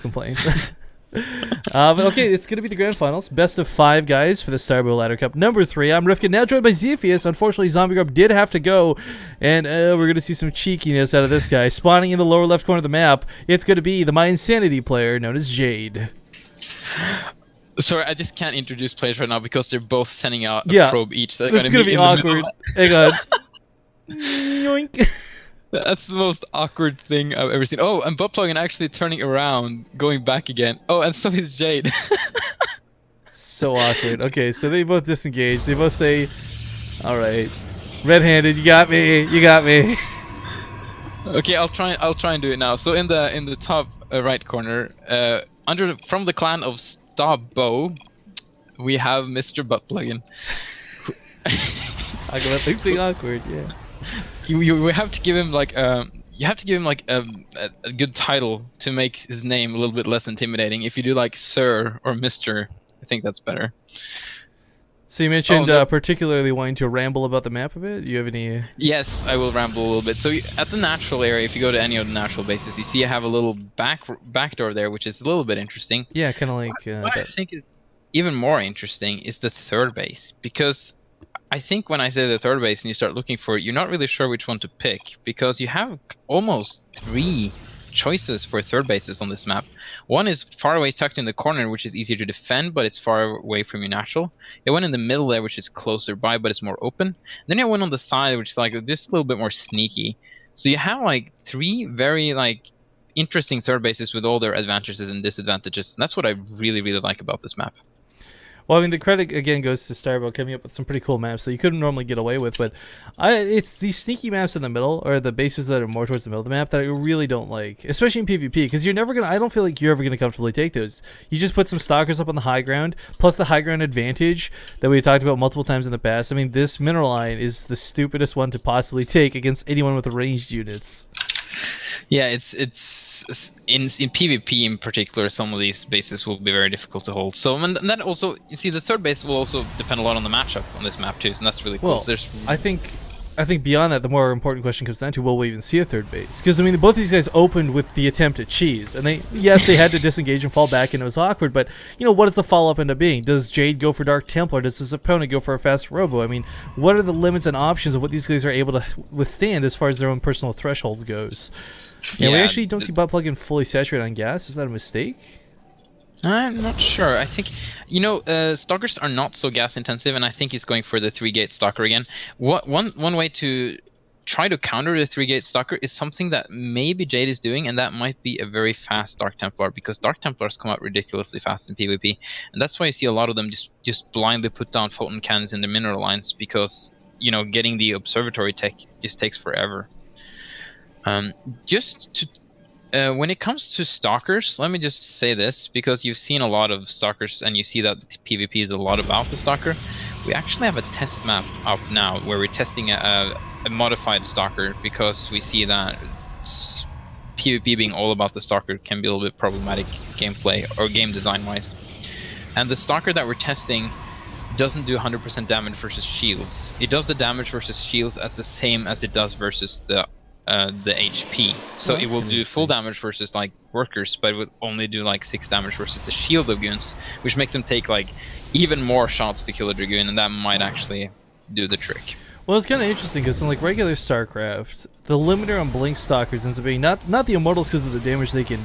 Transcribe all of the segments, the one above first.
complaints. But okay, it's going to be the grand finals. Best of 5 guys for the Starbow Ladder Cup. Number 3, I'm Rifkin, now joined by Zephyus. Unfortunately, Zombie Grub did have to go, and we're going to see some cheekiness out of this guy. Spawning in the lower left corner of the map, it's going to be the My Insanity player known as Jade. Sorry, I just can't introduce players right now because they're both sending out a probe each. This is going to be awkward. Hang on. Yoink. That's the most awkward thing I've ever seen. Oh, and ButtPluggen actually turning around, going back again. Oh, and so is Jade. So awkward. Okay, so they both disengage. They both say, "All right, red-handed, you got me. You got me." Okay, I'll try and do it now. So in the top right corner, from the clan of Starbow, we have Mr. ButtPluggen. I got things being awkward. Yeah. You have to give him like a good title to make his name a little bit less intimidating. If you do like Sir or Mr., I think that's better. So you mentioned particularly wanting to ramble about the map a bit. Do you have any? Yes, I will ramble a little bit. So at the natural area, if you go to any of the natural bases, you see I have a little back door there, which is a little bit interesting. Yeah, kind of like. What I think is even more interesting is the third base, because I think when I say the third base and you start looking for it, you're not really sure which one to pick, because you have almost 3 choices for third bases on this map. One is far away tucked in the corner, which is easier to defend, but it's far away from your natural. You have one in the middle there, which is closer by, but it's more open. And then you have one on the side, which is like just a little bit more sneaky. So you have like 3 very like interesting third bases with all their advantages and disadvantages. And that's what I really, really like about this map. Well, I mean, the credit again goes to Starbow coming up with some pretty cool maps that you couldn't normally get away with, but it's these sneaky maps in the middle, or the bases that are more towards the middle of the map, that I really don't like, especially in PvP, because you're never gonna. I don't feel like you're ever gonna comfortably take those. You just put some stalkers up on the high ground, plus the high ground advantage that we talked about multiple times in the past. I mean, this mineral line is the stupidest one to possibly take against anyone with ranged units. Yeah, it's in PvP in particular, some of these bases will be very difficult to hold. So and that also, you see, the third base will also depend a lot on the matchup on this map too, and that's really cool. Well, So I think beyond that, the more important question comes down to, will we even see a third base? Because I mean, both these guys opened with the attempt at cheese, and they had to disengage and fall back, and it was awkward. But you know, what does the follow up end up being? Does Jade go for Dark Templar? Does his opponent go for a fast Robo? I mean, what are the limits and options of what these guys are able to withstand as far as their own personal threshold goes? And we actually don't see ButtPluggen fully saturated on gas. Is that a mistake? I'm not sure. I think, stalkers are not so gas intensive, and I think he's going for the 3-gate stalker again. One way to try to counter the 3-gate stalker is something that maybe Jade is doing, and that might be a very fast Dark Templar, because Dark Templars come out ridiculously fast in PvP, and that's why you see a lot of them just blindly put down photon cannons in the mineral lines, because getting the observatory tech just takes forever. When it comes to stalkers, let me just say this, because you've seen a lot of stalkers and you see that PvP is a lot about the stalker. We actually have a test map up now where we're testing a modified stalker, because we see that PvP being all about the stalker can be a little bit problematic gameplay or game design wise. And the stalker that we're testing doesn't do 100% damage versus shields. It does the damage versus shields as the same as it does versus the HP. So it will do full damage versus like workers, but it would only do like 6 damage versus the shield of goons, which makes them take like even more shots to kill a dragoon, and that might actually do the trick. Well, it's kind of interesting because in like regular StarCraft, the limiter on blink stalkers ends up being not the immortals because of the damage they can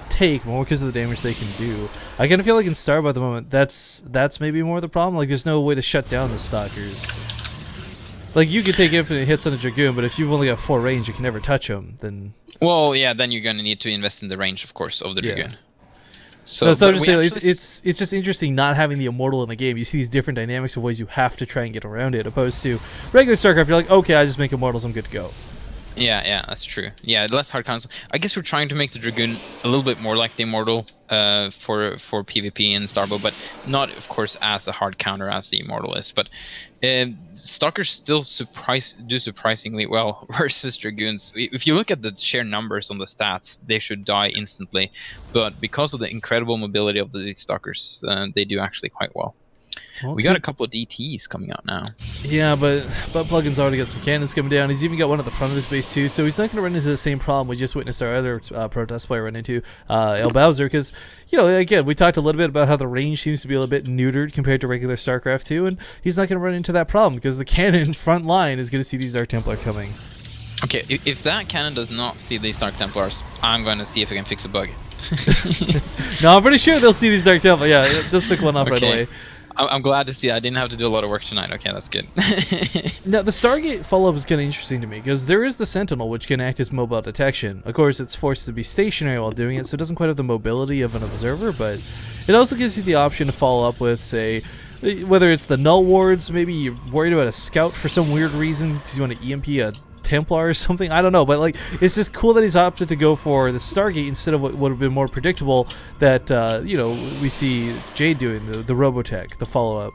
take, more because of the damage they can do. I kind of feel like in Starbow at the moment, that's maybe more the problem. Like, there's no way to shut down the stalkers. Like, you could take infinite hits on a Dragoon, but if you've only got 4 range, you can never touch them, then... Well, yeah, then you're going to need to invest in the range, of course, of the Dragoon. So I'm just saying, it's just interesting not having the immortal in the game. You see these different dynamics of ways you have to try and get around it, opposed to regular StarCraft, you're like, okay, I just make immortals, I'm good to go. Yeah, that's true. Yeah, less hard counters. I guess we're trying to make the Dragoon a little bit more like the Immortal for PvP in Starbow, but not, of course, as a hard counter as the Immortal is. But Stalkers still do surprisingly well versus Dragoons. If you look at the sheer numbers on the stats, they should die instantly. But because of the incredible mobility of these Stalkers, they do actually quite well. Well, We got a couple of DTs coming out now. Yeah, but ButtPluggen's already got some cannons coming down. He's even got one at the front of his base too, so he's not going to run into the same problem we just witnessed our other protest player run into, El Bowser, because, you know, again, we talked a little bit about how the range seems to be a little bit neutered compared to regular StarCraft 2, and he's not going to run into that problem, because the cannon front line is going to see these Dark Templar coming. Okay, if that cannon does not see these Dark Templars, I'm going to see if I can fix a bug. No, I'm pretty sure they'll see these Dark Templar. Yeah, just pick one up right away. I'm glad to see I didn't have to do a lot of work tonight. Okay, that's good. Now, the Stargate follow-up is kind of interesting to me, because there is the Sentinel, which can act as mobile detection. Of course, it's forced to be stationary while doing it, so it doesn't quite have the mobility of an observer, but it also gives you the option to follow up with, say, whether it's the Null Wards, maybe you're worried about a scout for some weird reason, because you want to EMP a Templar or something, I don't know, but like it's just cool that he's opted to go for the Stargate instead of what would have been more predictable that you know, we see Jade doing, the Robotech, the follow-up.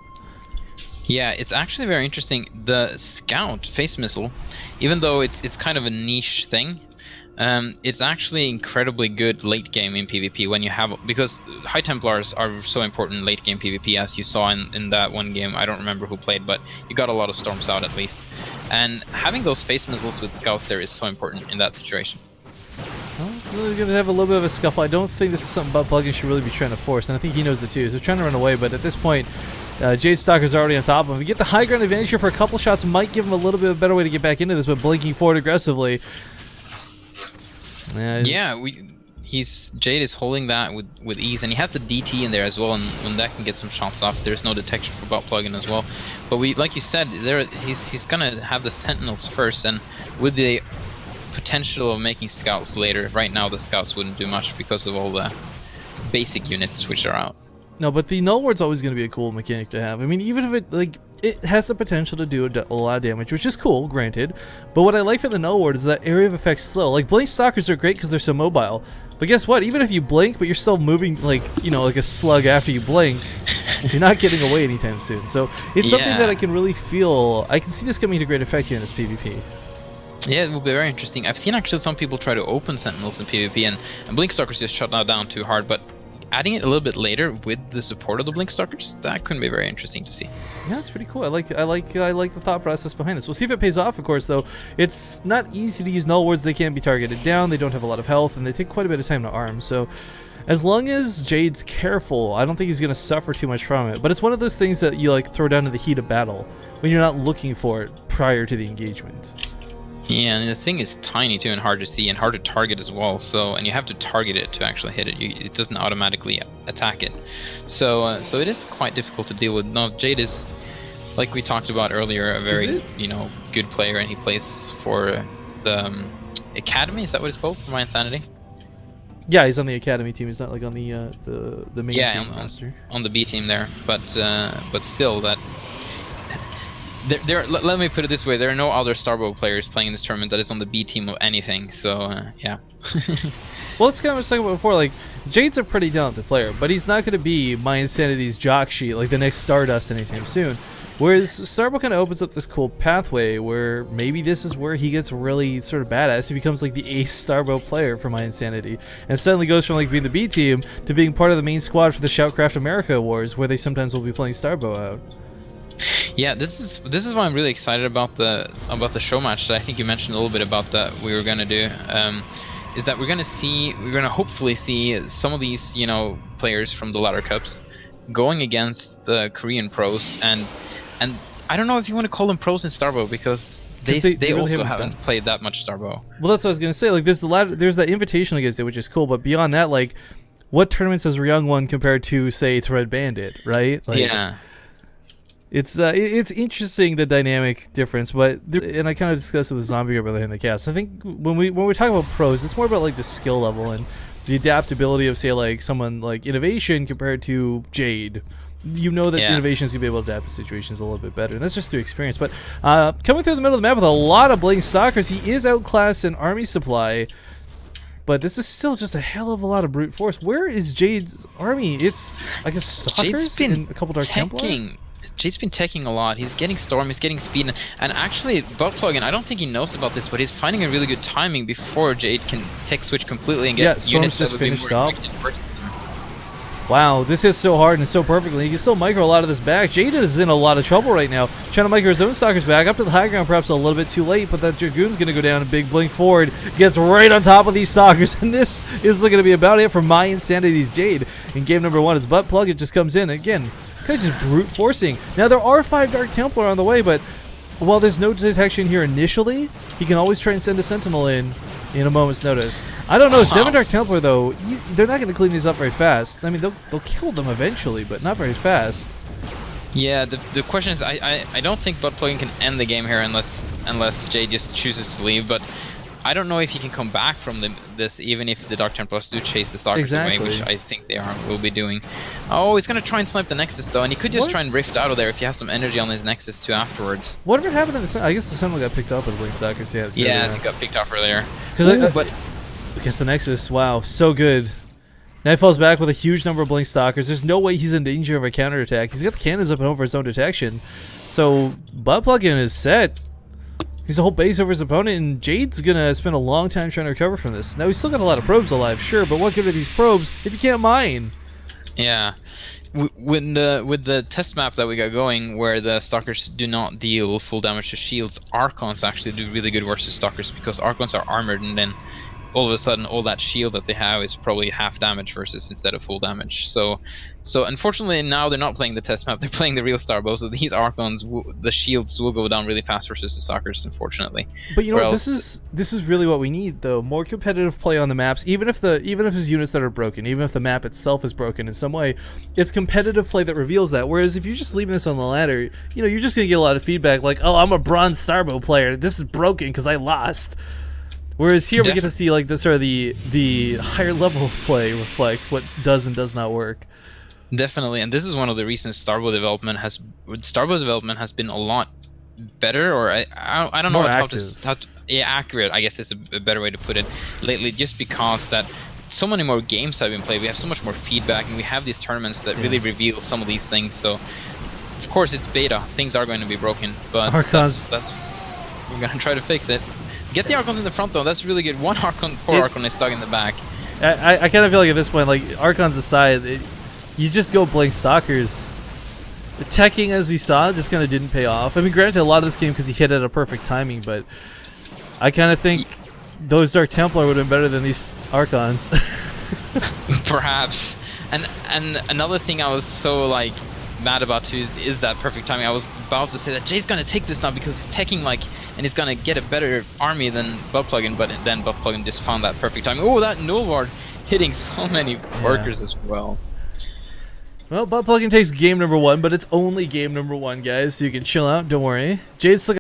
Yeah, it's actually very interesting. The Scout face missile, even though it's kind of a niche thing, it's actually incredibly good late game in PvP when you have, because High Templars are so important late game PvP, as you saw in that one game. I don't remember who played, but you got a lot of storms out at least. And having those face missiles with scouts there is so important in that situation. Well, we're going to have a little bit of a scuffle. I don't think this is something ButtPluggen should really be trying to force, and I think he knows it too. So they're trying to run away, but at this point, Jade Stalker's already on top of him. We get the high ground advantage here for a couple shots, might give him a little bit of a better way to get back into this, but blinking forward aggressively. Yeah, Jade is holding that with ease, and he has the DT in there as well, and when that can get some shots off, there's no detection for ButtPluggen as well. But like you said, he's gonna have the Sentinels first, and with the potential of making scouts later. Right now, the scouts wouldn't do much because of all the basic units which are out. No, but the Null Ward's always going to be a cool mechanic to have. I mean, even if it has the potential to do a lot of damage, which is cool, granted. But what I like for the Null Ward is that area of effect's slow. Like, Blink Stalkers are great because they're so mobile. But guess what? Even if you blink, but you're still moving, like, you know, like a slug after you blink, you're not getting away anytime soon. So it's something that I can really feel. I can see this coming to great effect here in this PvP. Yeah, it will be very interesting. I've seen actually some people try to open Sentinels in PvP, and Blink Stalkers just shut that down too hard, but adding it a little bit later with the support of the Blink Stalkers, that could be very interesting to see. Yeah, it's pretty cool. I like the thought process behind this. We'll see if it pays off, of course, though. It's not easy to use Null Wards. They can't be targeted down, they don't have a lot of health, and they take quite a bit of time to arm, so as long as Jade's careful, I don't think he's going to suffer too much from it. But it's one of those things that you like throw down in the heat of battle when you're not looking for it prior to the engagement. Yeah, and the thing is tiny too, and hard to see, and hard to target as well. So, and you have to target it to actually hit it. It doesn't automatically attack it. So, so it is quite difficult to deal with. No, Jade is, like we talked about earlier, a very good player, and he plays for the Academy. Is that what it's called? For My Insanity. Yeah, he's on the Academy team. He's not like on the main team roster. On the B team there, but still that. Let me put it this way: there are no other Starbow players playing in this tournament that is on the B team of anything. So yeah. Well, it's kind of what I was talking about before. Like, Jade's a pretty talented player, but he's not going to be My Insanity's jock sheet like the next Stardust anytime soon. Whereas Starbow kind of opens up this cool pathway where maybe this is where he gets really sort of badass. He becomes like the ace Starbow player for My Insanity, and suddenly goes from like being the B team to being part of the main squad for the Shoutcraft America Awards, where they sometimes will be playing Starbow out. Yeah, this is why I'm really excited about the show match that I think you mentioned a little bit about that we were gonna do. Is that we're gonna hopefully see some of these players from the ladder cups going against the Korean pros, and I don't know if you want to call them pros in Starbow because they really also haven't played that much Starbow. Well, that's what I was gonna say. Like, there's that invitational against it, which is cool, but beyond that, like, what tournaments has Ryung won compared to, say, to Red Bandit, right? Like, yeah. It's interesting, the dynamic difference, but and I kind of discussed it with Zombie earlier in the cast. I think when we talk about pros, it's more about like the skill level and the adaptability of, say, like someone like Innovation compared to Jade. You know that Innovation is gonna be able to adapt to situations a little bit better, and that's just through experience. But coming through the middle of the map with a lot of Blink Stalkers, he is outclassed in army supply. But this is still just a hell of a lot of brute force. Where is Jade's army? It's, I guess, Stalkers and a couple Dark Templar? Jade's been teching a lot. He's getting Storm, he's getting Speed, and actually, ButtPluggen, I don't think he knows about this, but he's finding a really good timing before Jade can tech switch completely and get Storm's just finished up. Wow, this hits so hard and so perfectly. He can still micro a lot of this back. Jade is in a lot of trouble right now, trying to micro his own stalkers back up to the high ground, perhaps a little bit too late, but that Dragoon's going to go down and big blink forward, gets right on top of these stalkers, and this is going to be about it for My Insanity's Jade. In game number 1, his ButtPluggen just comes in, again, kind of just brute forcing. Now, there are 5 Dark Templar on the way, but while there's no detection here initially, he can always try and send a Sentinel in a moment's notice. I don't know, 7 Dark Templar though, they're not going to clean these up very fast. I mean, they'll kill them eventually, but not very fast. Yeah, the question is, I don't think ButtPluggen can end the game here unless Jade just chooses to leave, but I don't know if he can come back from this, even if the Dark Templars do chase the Stalkers away, which I think they will be doing. Oh, he's going to try and snipe the Nexus, though, and he could just try and rift out of there if he has some energy on his Nexus, too, afterwards. Whatever happened to the Sun? I guess the Sentinel got picked up with the Blink Stalkers. Yeah, he got picked up earlier. But I guess the Nexus, wow, so good. Now he falls back with a huge number of Blink Stalkers. There's no way he's in danger of a counterattack. He's got the cannons up and over his own detection. So ButtPluggen is set. He's a whole base over his opponent, and Jade's gonna spend a long time trying to recover from this. Now he's still got a lot of probes alive, sure, but what good are these probes if you can't mine? Yeah, with the test map that we got going, where the Stalkers do not deal full damage to shields, Archons actually do really good versus Stalkers because Archons are armored, and then all of a sudden all that shield that they have is probably half damage versus instead of full damage. So unfortunately now they're not playing the test map, they're playing the real Starbow, so these Archons, the shields will go down really fast versus the Stalkers, unfortunately. But you know what, this is really what we need though, more competitive play on the maps, even if there's units that are broken, even if the map itself is broken in some way, it's competitive play that reveals that. Whereas if you're just leaving this on the ladder, you know, you're just gonna get a lot of feedback like, oh, I'm a bronze Starbow player, this is broken because I lost. Whereas here we get to see like the sort of the higher level of play reflect what does and does not work. Definitely, and this is one of the reasons Starbow's development has been a lot better, or I don't know how to accurate, I guess is a better way to put it, lately, just because that so many more games have been played, we have so much more feedback, and we have these tournaments that really reveal some of these things. So of course it's beta, things are going to be broken, but that's we're gonna try to fix it. Get the Archons in the front though, that's really good. One Archon, poor Archon is stuck in the back. I kind of feel like at this point, like, Archons aside, you just go Blink Stalkers. The teching, as we saw, just kind of didn't pay off. I mean, granted, a lot of this game because he hit at a perfect timing, but I kind of think those Dark Templar would have been better than these Archons. Perhaps. And another thing I was so, like, mad about too is that perfect timing. I was about to say that Jade's gonna take this now because he's taking like, and he's gonna get a better army than ButtPluggen, but then ButtPluggen just found that perfect timing. Oh, that Null Ward hitting so many workers as well. Well, ButtPluggen takes game number 1, but it's only game number 1, guys, so you can chill out, don't worry. Jade's still